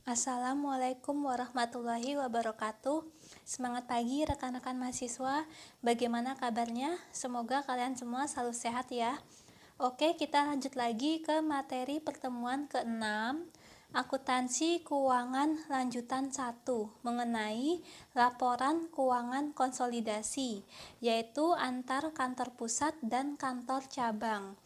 Assalamualaikum warahmatullahi wabarakatuh. Semangat pagi rekan-rekan mahasiswa. Bagaimana kabarnya? Semoga kalian semua selalu sehat ya. Oke, kita lanjut lagi ke materi pertemuan ke-6, akuntansi keuangan lanjutan 1, mengenai laporan keuangan konsolidasi, yaitu antar kantor pusat dan kantor cabang.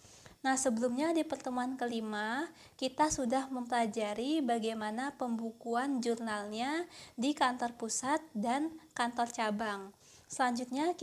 Nah, sebelumnya di pertemuan kelima, kita sudah mempelajari bagaimana pembukuan jurnalnya di kantor pusat dan kantor cabang. Selanjutnya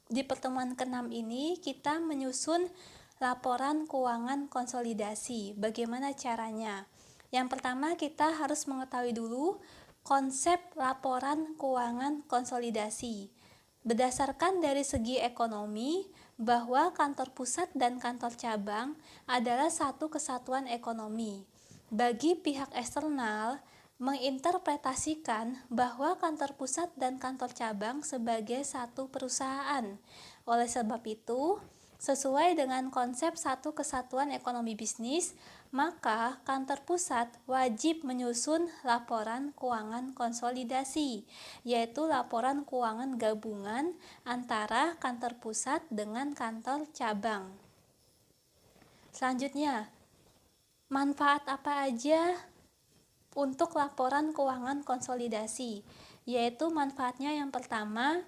di pertemuan ke-6 ini, kita menyusun laporan keuangan konsolidasi. Bagaimana caranya? Yang pertama, kita harus mengetahui dulu konsep laporan keuangan konsolidasi. Berdasarkan dari segi ekonomi, bahwa kantor pusat dan kantor cabang adalah satu kesatuan ekonomi. Bagi pihak eksternal, menginterpretasikan bahwa kantor pusat dan kantor cabang sebagai satu perusahaan. Oleh sebab itu, sesuai dengan konsep satu kesatuan ekonomi bisnis, maka kantor pusat wajib menyusun laporan keuangan konsolidasi, yaitu laporan keuangan gabungan antara kantor pusat dengan kantor cabang. Selanjutnya, manfaat apa aja untuk laporan keuangan konsolidasi? Yaitu manfaatnya yang pertama,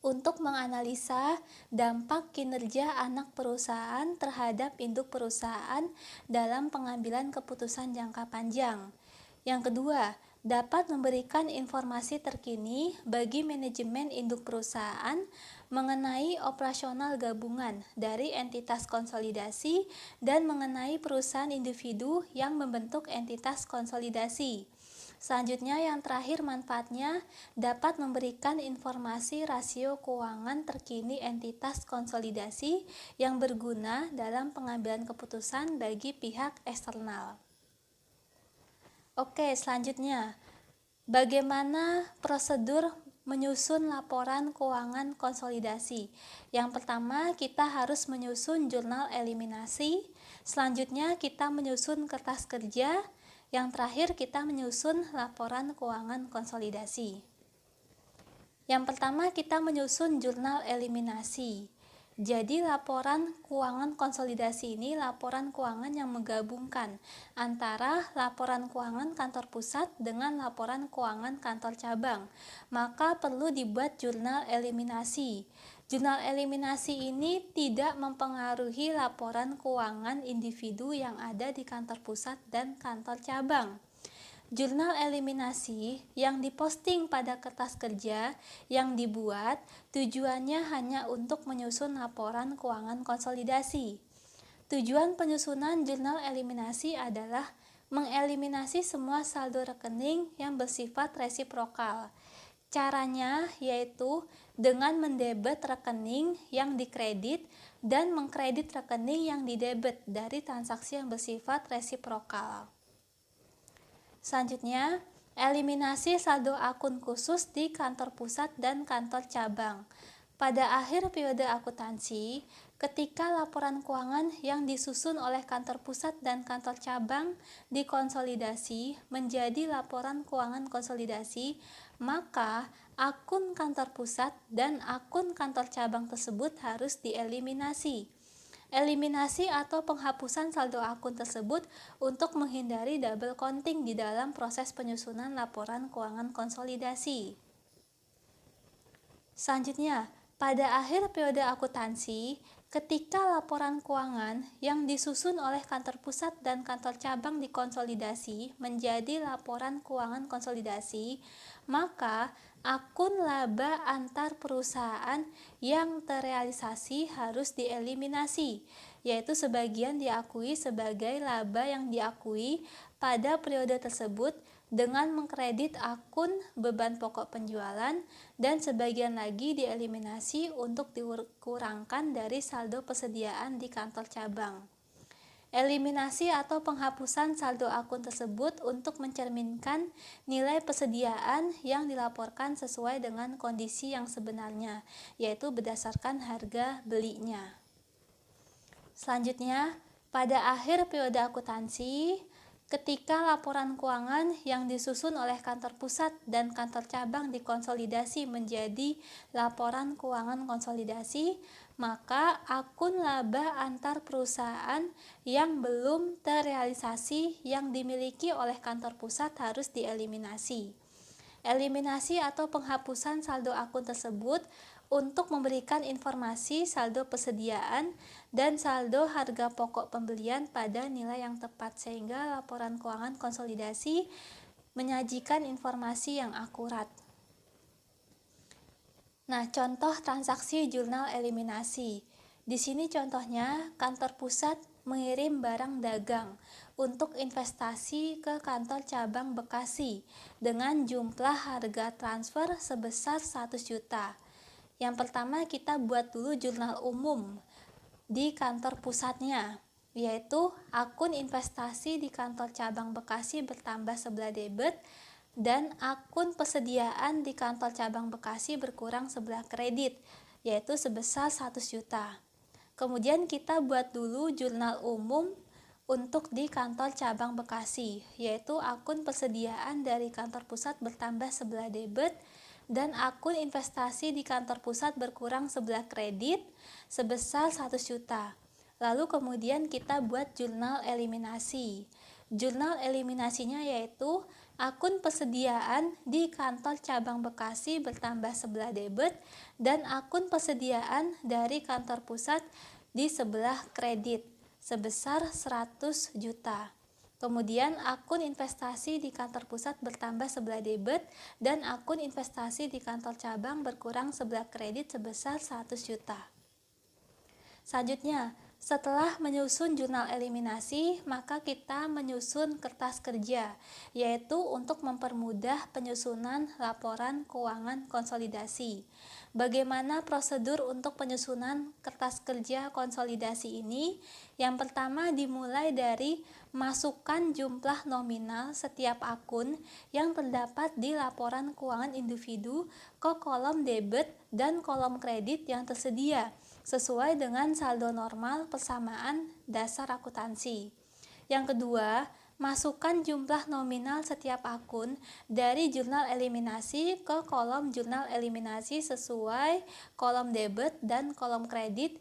untuk menganalisa dampak kinerja anak perusahaan terhadap induk perusahaan dalam pengambilan keputusan jangka panjang. Yang kedua, dapat memberikan informasi terkini bagi manajemen induk perusahaan mengenai operasional gabungan dari entitas konsolidasi dan mengenai perusahaan individu yang membentuk entitas konsolidasi. Selanjutnya, yang terakhir manfaatnya dapat memberikan informasi rasio keuangan terkini entitas konsolidasi yang berguna dalam pengambilan keputusan bagi pihak eksternal. Oke, selanjutnya, bagaimana prosedur menyusun laporan keuangan konsolidasi? Yang pertama, kita harus menyusun jurnal eliminasi. Selanjutnya, kita menyusun kertas kerja. Yang terakhir, kita menyusun laporan keuangan konsolidasi. Yang pertama, kita menyusun jurnal eliminasi. Jadi, laporan keuangan konsolidasi ini laporan keuangan yang menggabungkan antara laporan keuangan kantor pusat dengan laporan keuangan kantor cabang. Maka perlu dibuat jurnal eliminasi. Jurnal eliminasi ini tidak mempengaruhi laporan keuangan individu yang ada di kantor pusat dan kantor cabang. Jurnal eliminasi yang diposting pada kertas kerja yang dibuat tujuannya hanya untuk menyusun laporan keuangan konsolidasi. Tujuan penyusunan jurnal eliminasi adalah mengeliminasi semua saldo rekening yang bersifat resiprokal. Caranya yaitu dengan mendebet rekening yang dikredit dan mengkredit rekening yang didebet dari transaksi yang bersifat resiprokal. Selanjutnya, eliminasi saldo akun khusus di kantor pusat dan kantor cabang. Pada akhir periode akuntansi, ketika laporan keuangan yang disusun oleh kantor pusat dan kantor cabang dikonsolidasi menjadi laporan keuangan konsolidasi, maka akun kantor pusat dan akun kantor cabang tersebut harus dieliminasi. Eliminasi atau penghapusan saldo akun tersebut untuk menghindari double counting di dalam proses penyusunan laporan keuangan konsolidasi. Selanjutnya, pada akhir periode akuntansi, ketika laporan keuangan yang disusun oleh kantor pusat dan kantor cabang dikonsolidasi menjadi laporan keuangan konsolidasi, maka akun laba antar perusahaan yang terrealisasi harus dieliminasi, yaitu sebagian diakui sebagai laba yang diakui pada periode tersebut dengan mengkredit akun beban pokok penjualan dan sebagian lagi dieliminasi untuk dikurangkan dari saldo persediaan di kantor cabang. Eliminasi atau penghapusan saldo akun tersebut untuk mencerminkan nilai persediaan yang dilaporkan sesuai dengan kondisi yang sebenarnya, yaitu berdasarkan harga belinya. Selanjutnya, pada akhir periode akuntansi, Ketika laporan keuangan yang disusun oleh kantor pusat dan kantor cabang dikonsolidasi menjadi laporan keuangan konsolidasi, maka akun laba antar perusahaan yang belum terrealisasi yang dimiliki oleh kantor pusat harus dieliminasi. Eliminasi atau penghapusan saldo akun tersebut untuk memberikan informasi saldo persediaan dan saldo harga pokok pembelian pada nilai yang tepat, sehingga laporan keuangan konsolidasi menyajikan informasi yang akurat. Nah, contoh transaksi jurnal eliminasi. Di sini contohnya kantor pusat mengirim barang dagang untuk investasi ke kantor cabang Bekasi dengan jumlah harga transfer sebesar 100 juta. Yang pertama kita buat dulu jurnal umum di kantor pusatnya, yaitu akun investasi di kantor cabang Bekasi bertambah sebelah debit dan akun persediaan di kantor cabang Bekasi berkurang sebelah kredit, yaitu sebesar 100 juta. Kemudian kita buat dulu jurnal umum untuk di kantor cabang Bekasi, yaitu akun persediaan dari kantor pusat bertambah sebelah debit dan akun investasi di kantor pusat berkurang sebelah kredit sebesar 100 juta. Lalu kemudian kita buat jurnal eliminasi. Jurnal eliminasinya yaitu akun persediaan di kantor cabang Bekasi bertambah sebelah debit dan akun persediaan dari kantor pusat di sebelah kredit sebesar 100 juta. Kemudian akun investasi di kantor pusat bertambah sebelah debit dan akun investasi di kantor cabang berkurang sebelah kredit sebesar 100 juta. Selanjutnya, setelah menyusun jurnal eliminasi, maka kita menyusun kertas kerja, yaitu untuk mempermudah penyusunan laporan keuangan konsolidasi. Bagaimana prosedur untuk penyusunan kertas kerja konsolidasi ini? Yang pertama dimulai dari masukkan jumlah nominal setiap akun yang terdapat di laporan keuangan individu ke kolom debit dan kolom kredit yang tersedia sesuai dengan saldo normal persamaan dasar akuntansi. Yang kedua, masukkan jumlah nominal setiap akun dari jurnal eliminasi ke kolom jurnal eliminasi sesuai kolom debit dan kolom kredit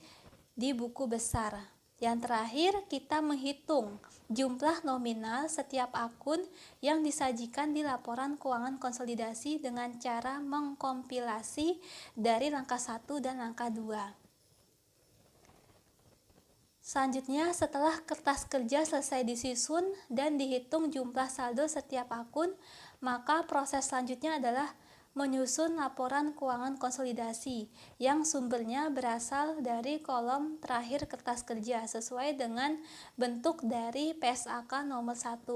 di buku besar. Yang terakhir, kita menghitung jumlah nominal setiap akun yang disajikan di laporan keuangan konsolidasi dengan cara mengkompilasi dari langkah 1 dan langkah 2. Selanjutnya, setelah kertas kerja selesai disusun dan dihitung jumlah saldo setiap akun, maka proses selanjutnya adalah menyusun laporan keuangan konsolidasi yang sumbernya berasal dari kolom terakhir kertas kerja sesuai dengan bentuk dari PSAK nomor 1.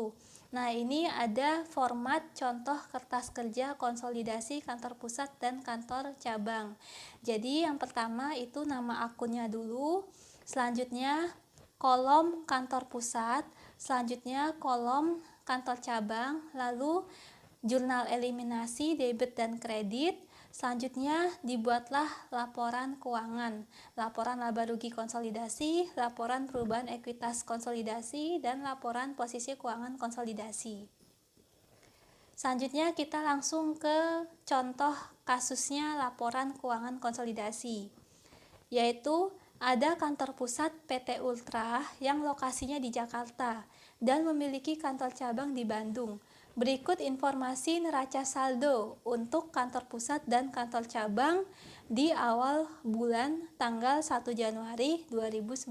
Nah, ini ada format contoh kertas kerja konsolidasi kantor pusat dan kantor cabang. Jadi yang pertama itu nama akunnya dulu, selanjutnya kolom kantor pusat, selanjutnya kolom kantor cabang, lalu jurnal eliminasi debit dan kredit, selanjutnya dibuatlah laporan keuangan, laporan laba rugi konsolidasi, laporan perubahan ekuitas konsolidasi, dan laporan posisi keuangan konsolidasi. Selanjutnya kita langsung ke contoh kasusnya laporan keuangan konsolidasi, yaitu ada kantor pusat PT Ultra yang lokasinya di Jakarta dan memiliki kantor cabang di Bandung. Berikut informasi neraca saldo untuk kantor pusat dan kantor cabang di awal bulan tanggal 1 Januari 2019.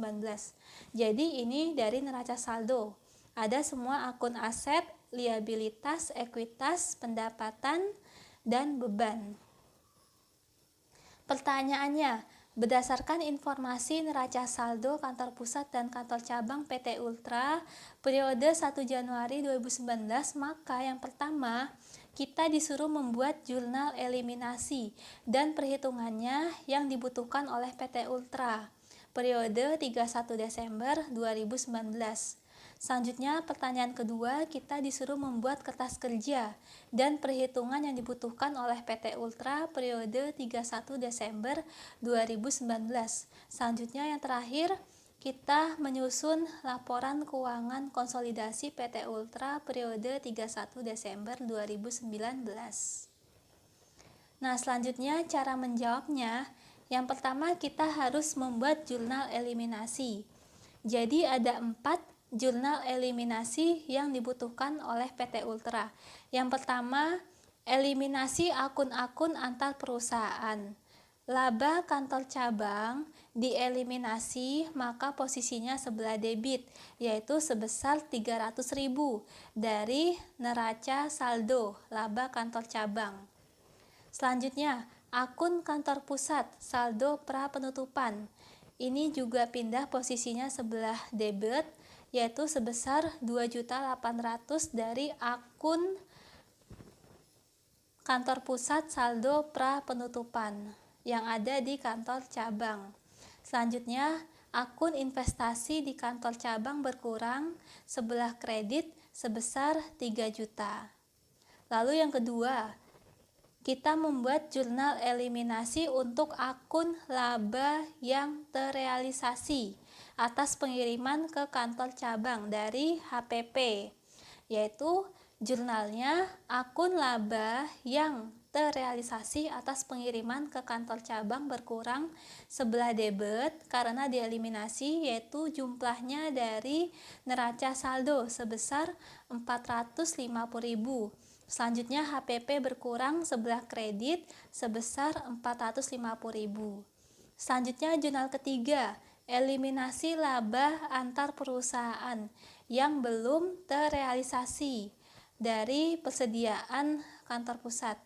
Jadi ini dari neraca saldo. Ada semua akun aset, liabilitas, ekuitas, pendapatan, dan beban. Pertanyaannya, berdasarkan informasi neraca saldo kantor pusat dan kantor cabang PT Ultra periode 1 Januari 2019, maka yang pertama kita disuruh membuat jurnal eliminasi dan perhitungannya yang dibutuhkan oleh PT Ultra periode 31 Desember 2019. Selanjutnya, pertanyaan kedua, kita disuruh membuat kertas kerja dan perhitungan yang dibutuhkan oleh PT Ultra periode 31 Desember 2019. Selanjutnya, yang terakhir, kita menyusun laporan keuangan konsolidasi PT Ultra periode 31 Desember 2019. Nah, selanjutnya cara menjawabnya. Yang pertama, kita harus membuat jurnal eliminasi. Jadi ada 4 jurnal eliminasi yang dibutuhkan oleh PT Ultra. Yang pertama, eliminasi akun-akun antar perusahaan. Laba kantor cabang dieliminasi, maka posisinya sebelah debit, yaitu sebesar 300.000 dari neraca saldo laba kantor cabang. Selanjutnya, akun kantor pusat saldo pra penutupan. Ini juga pindah posisinya sebelah debit, yaitu sebesar 2.800.000 dari akun kantor pusat saldo pra penutupan yang ada di kantor cabang. Selanjutnya, akun investasi di kantor cabang berkurang sebelah kredit sebesar 3 juta. Lalu yang kedua, kita membuat jurnal eliminasi untuk akun laba yang terrealisasi atas pengiriman ke kantor cabang dari HPP, yaitu jurnalnya akun laba yang terrealisasi atas pengiriman ke kantor cabang berkurang sebelah debit karena dieliminasi, yaitu jumlahnya dari neraca saldo sebesar 450.000. Selanjutnya HPP berkurang sebelah kredit sebesar 450.000. Selanjutnya jurnal ketiga, eliminasi laba antar perusahaan yang belum terrealisasi dari persediaan kantor pusat,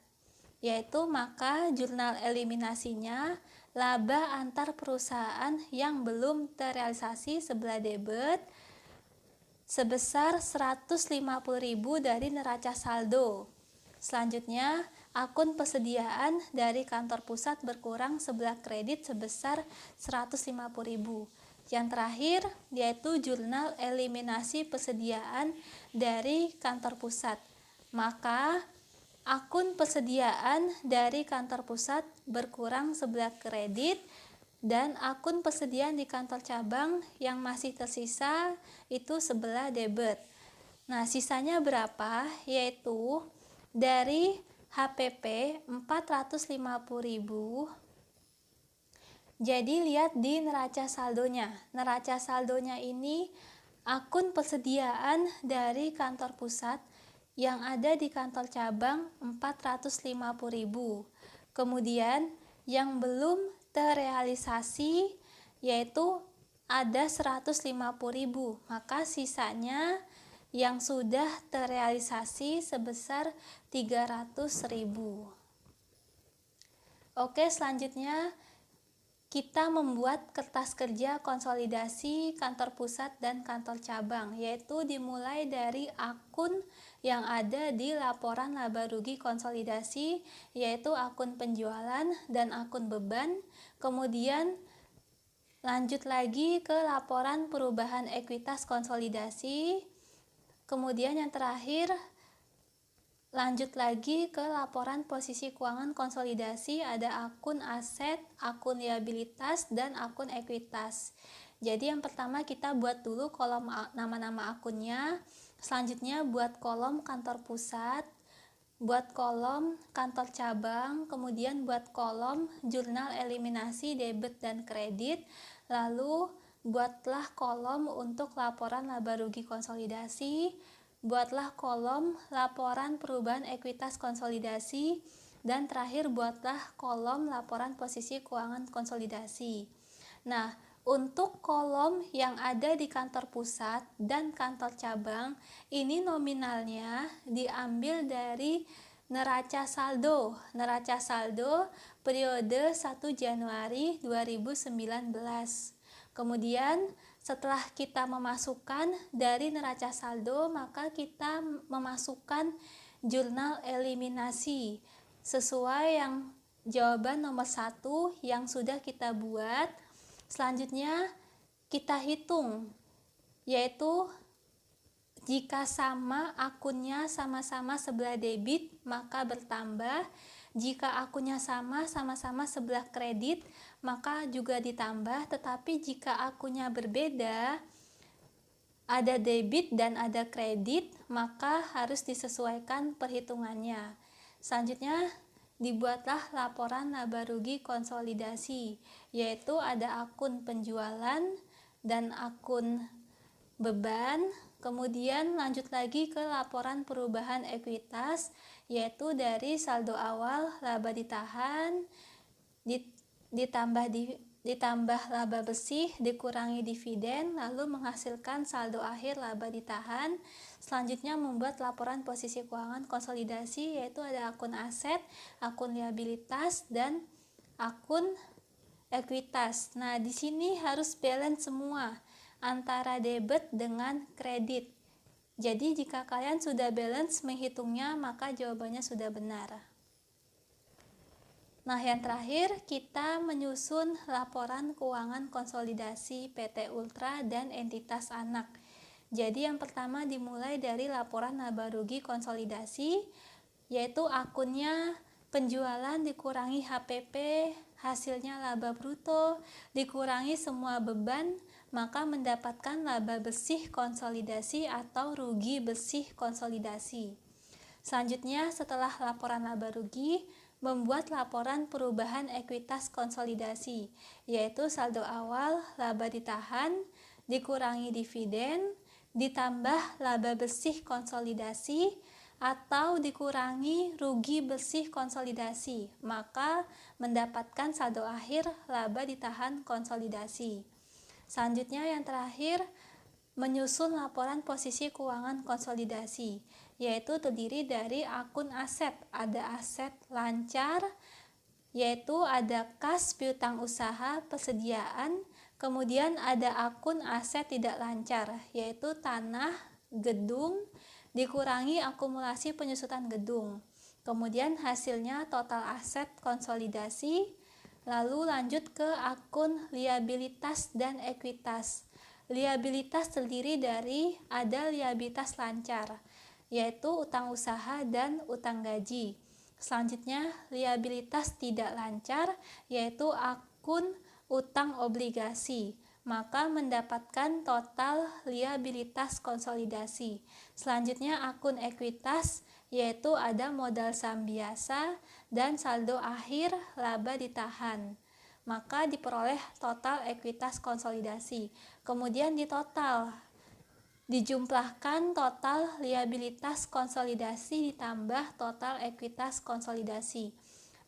yaitu maka jurnal eliminasinya laba antar perusahaan yang belum terrealisasi sebelah debit sebesar 150.000 dari neraca saldo. Selanjutnya, akun persediaan dari kantor pusat berkurang sebelah kredit sebesar 150.000. Yang terakhir yaitu jurnal eliminasi persediaan dari kantor pusat. Maka akun persediaan dari kantor pusat berkurang sebelah kredit dan akun persediaan di kantor cabang yang masih tersisa itu sebelah debit. Nah, sisanya berapa? Yaitu dari HPP 450.000. Jadi lihat di neraca saldonya. Neraca saldonya ini akun persediaan dari kantor pusat yang ada di kantor cabang 450.000. Kemudian yang belum terrealisasi yaitu ada 150.000, maka sisanya yang sudah terrealisasi sebesar 300.000. Oke, selanjutnya kita membuat kertas kerja konsolidasi kantor pusat dan kantor cabang, yaitu dimulai dari akun yang ada di laporan laba rugi konsolidasi, yaitu akun penjualan dan akun beban. Kemudian lanjut lagi ke laporan perubahan ekuitas konsolidasi. Kemudian yang terakhir lanjut lagi ke laporan posisi keuangan konsolidasi, ada akun aset, akun liabilitas, dan akun ekuitas. Jadi yang pertama kita buat dulu kolom nama-nama akunnya, selanjutnya buat kolom kantor pusat, buat kolom kantor cabang, kemudian buat kolom jurnal eliminasi debit dan kredit, lalu buatlah kolom untuk laporan laba rugi konsolidasi, buatlah kolom laporan perubahan ekuitas konsolidasi, dan terakhir buatlah kolom laporan posisi keuangan konsolidasi. Nah, untuk kolom yang ada di kantor pusat dan kantor cabang, ini nominalnya diambil dari neraca saldo. Neraca saldo periode 1 Januari 2019. Kemudian setelah kita memasukkan dari neraca saldo, maka kita memasukkan jurnal eliminasi sesuai yang jawaban nomor 1 yang sudah kita buat. Selanjutnya kita hitung, yaitu jika sama akunnya sama-sama sebelah debit, maka bertambah. Jika akunnya sama-sama sebelah kredit, maka juga ditambah, tetapi jika akunnya berbeda, ada debit dan ada kredit, maka harus disesuaikan perhitungannya. Selanjutnya, dibuatlah laporan laba rugi konsolidasi, yaitu ada akun penjualan dan akun beban. Kemudian lanjut lagi ke laporan perubahan ekuitas, yaitu dari saldo awal laba ditahan ditambah laba bersih dikurangi dividen, lalu menghasilkan saldo akhir laba ditahan. Selanjutnya membuat laporan posisi keuangan konsolidasi, yaitu ada akun aset, akun liabilitas, dan akun ekuitas. Nah, di sini harus balance semua antara debit dengan kredit. Jadi jika kalian sudah balance menghitungnya, maka jawabannya sudah benar. Nah, yang terakhir kita menyusun laporan keuangan konsolidasi PT Ultra dan entitas anak. Jadi yang pertama dimulai dari laporan laba rugi konsolidasi, yaitu akunnya penjualan dikurangi HPP, hasilnya laba bruto, dikurangi semua beban, maka mendapatkan laba bersih konsolidasi atau rugi bersih konsolidasi. Selanjutnya, setelah laporan laba rugi, membuat laporan perubahan ekuitas konsolidasi, yaitu saldo awal laba ditahan dikurangi dividen ditambah laba bersih konsolidasi atau dikurangi rugi bersih konsolidasi, maka mendapatkan saldo akhir laba ditahan konsolidasi. Selanjutnya yang terakhir, menyusun laporan posisi keuangan konsolidasi, yaitu terdiri dari akun aset. Ada aset lancar, yaitu ada kas piutang usaha persediaan, kemudian ada akun aset tidak lancar, yaitu tanah, gedung, dikurangi akumulasi penyusutan gedung. Kemudian hasilnya total aset konsolidasi. Lalu lanjut ke akun liabilitas dan ekuitas. Liabilitas terdiri dari ada liabilitas lancar, yaitu utang usaha dan utang gaji. Selanjutnya liabilitas tidak lancar, yaitu akun utang obligasi, maka mendapatkan total liabilitas konsolidasi. Selanjutnya akun ekuitas, yaitu ada modal saham biasa dan saldo akhir laba ditahan, maka diperoleh total ekuitas konsolidasi. Kemudian dijumlahkan total liabilitas konsolidasi ditambah total ekuitas konsolidasi,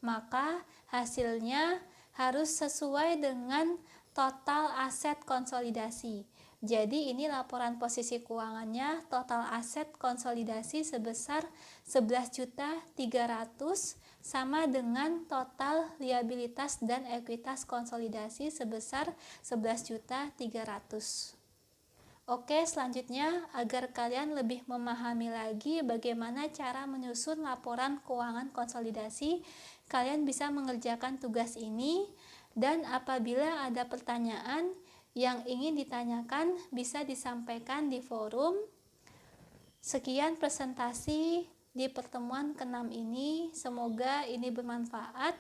maka hasilnya harus sesuai dengan total aset konsolidasi. Jadi ini laporan posisi keuangannya, total aset konsolidasi sebesar 11.300.000 sama dengan total liabilitas dan ekuitas konsolidasi sebesar 11.300.000. Oke, selanjutnya agar kalian lebih memahami lagi bagaimana cara menyusun laporan keuangan konsolidasi, kalian bisa mengerjakan tugas ini, dan apabila ada pertanyaan yang ingin ditanyakan bisa disampaikan di forum. Sekian presentasi di pertemuan ke-6 ini, semoga ini bermanfaat.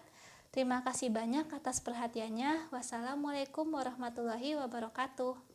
Terima kasih banyak atas perhatiannya. Wassalamualaikum warahmatullahi wabarakatuh.